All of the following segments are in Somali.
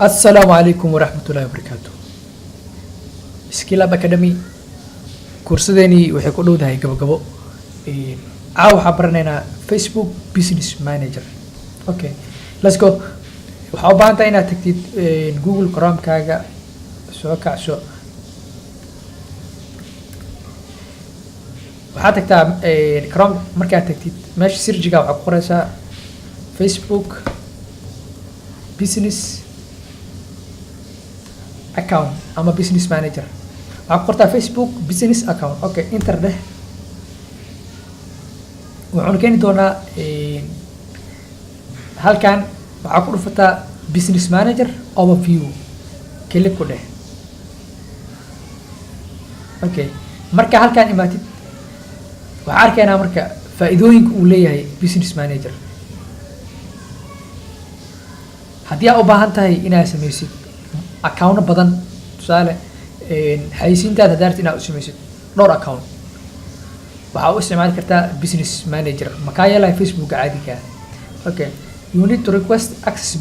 السلام عليكم ورحمة الله وبركاته. سكيل أب أكاديمي كورسديني waxay ku dhowdahay gabagabo waxaa baranaynaa Facebook Business Manager. Okay, let's go. waxaa u baahan tahay inaad tagtid Google Chrome-kaaga soo kacso. waxaad tagtaa Chrome markaad tagtid meesha search-ga waxaad ku qoraysaa Facebook Business account ama business manager. waxaad qortaa Facebook business account. Okay, enter deh. waxaan keeni doonaa halkan waxaa ku dhufataa business manager overview. Click ku deh. Okay, marka halkan imaatid waxaa arkaynaa marka faa'iidooyinka uu leeyahay business manager. haddii aad u baahan tahay inaad samaysid account badan, tusaale xayisiintaada hadaad rabtid inaad u samaysid dhowr account, waxaa u isticmaali kartaa business manager makaa yeelaya Facebook caadiga. Okay, you need to request access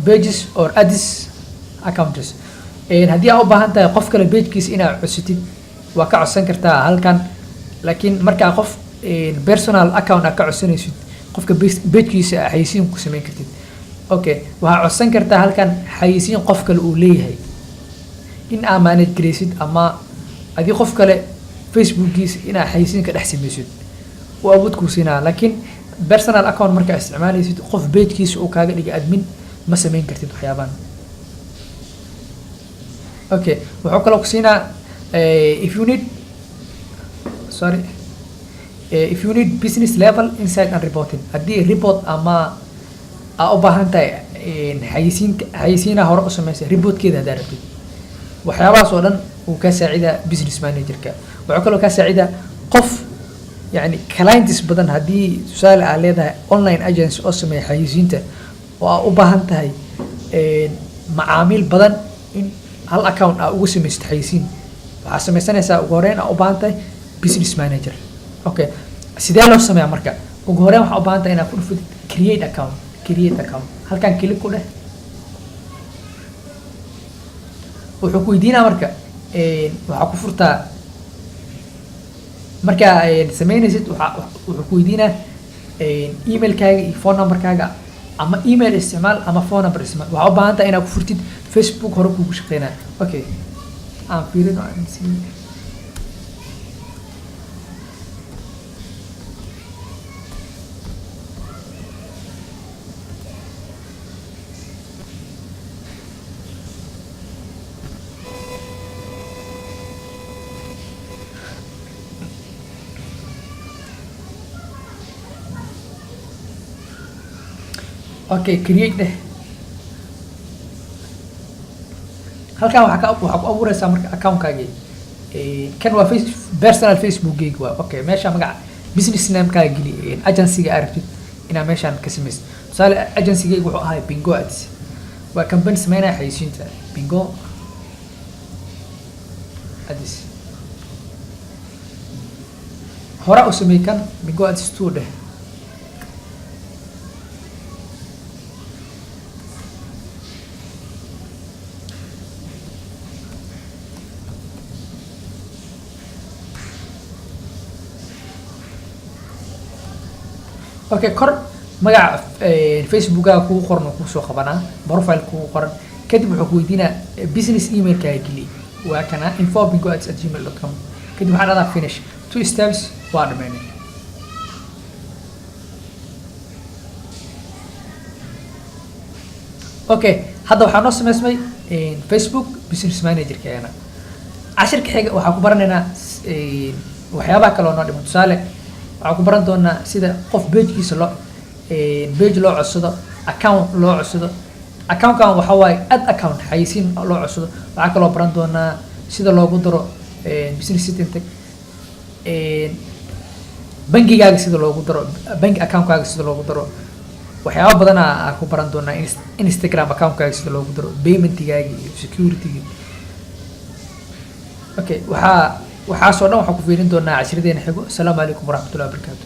pages or addis accounts. haddii aad u baahan tahay qof kale pagekiisa inaad codsatid waa ka codsan kartaa halkan, laakiin markaa qof personal account aad ka codsanaysid qofka pagekiisa xayisiin ku samayn kartid. Okay, waxaa codsan kartaa halkan xayisiin qof kale uu leeyahay in aad manage garaysid, ama adii qof kale Facebookiisa inaad xayisiin ka dhex samaysid oo awood kuu siinaa. laakiin personal account markaa isticmaalaysid qof pagekiisa uu kaaga dhiga admin ma samayn kartid waxyaabahan. Okay, wuxuu kaloo ku siinaa if you need business level insight and reporting. haddii report ama aa u baahan tahay xayisiina hore u samaysay reportkeeda haddaad rabtid, waxyaabahaas oo dhan uu ka saacidaa business managerka. wuxuu kaloo ka saacidaa qof yani clients badan, haddii tusaale aad leedahay online agency oo sameeya xayisiinta oo aa u baahan tahay macaamiil badan in hal account aa ugu samaysid xayisiin, waxaa samaysanaysaa ugu horeyn aa u baahan tahay business manager. Okay, sidee loo sameeyaa marka? ugu horeyn waxaa u baahan tahay inaad ku dhufid create account. halkan click ku dheh. wuxuu ku weydiinaa marka waxaa ku furtaa markaa samaynaysid wuxuu ku weydiinaa emailkaaga iyo phone numberkaaga, ama email isticmaal ama phone number isticmaal. waxaa u baahan tahay inaad ku furtid Facebook hore kuugu shaqeynaa. Okay, aan fiirin oo aan siin. Okay, create deh. halkan waxaa ku abuuraysaa marka account-kaagii. kan waa personal Facebook-geyga waa. Okay, meesha magaca business name-kaaga geli, agency-ga aad rabtid inaad meeshaan ka samaysid. tusaale agency-geyga wuxuu ahay Bingo Ads, waa company sameynaya xayisiinta Bingo Ads. hore u sameey kan Bingo Ads 2 deh. Okay, kor magaca Facebook-gaaga kugu qoran oo kuu soo qabanaa, profile kugu qoran. kadib wuxuu ku weydiinaa business email-kaaga geli, waa kana info@bingoads@gmail.com. kadib waxaa dhahdaa finish. 2 steps waa dhamaynay. Okay, hadda waxaa noo samaysmay Facebook business manager-keena. cashirka xiga waxaa ku baranaynaa waxyaabaha kale oo noo dhiman. tusaale waxaan ku baran doonaa sida qof pagekiisa page loo codsado, account loo codsado. account-kan waxaa waaye add account, xayisiin loo codsado. waxaa kaloo baran doonaa sida loogu daro business setting, bangigaaga sida loogu daro, bank account-kaaga sida loogu daro. waxyaaba badan aan ku baran doonaa Instagram account-kaaga sida loogu daro, payment-gaaga iyo security-ga. Okay, waxaasoo dhan waxaan ku fiirin doonaa cashiradeena xigo. Asalaamu calaykum waraxmatullahi wabarakaatu.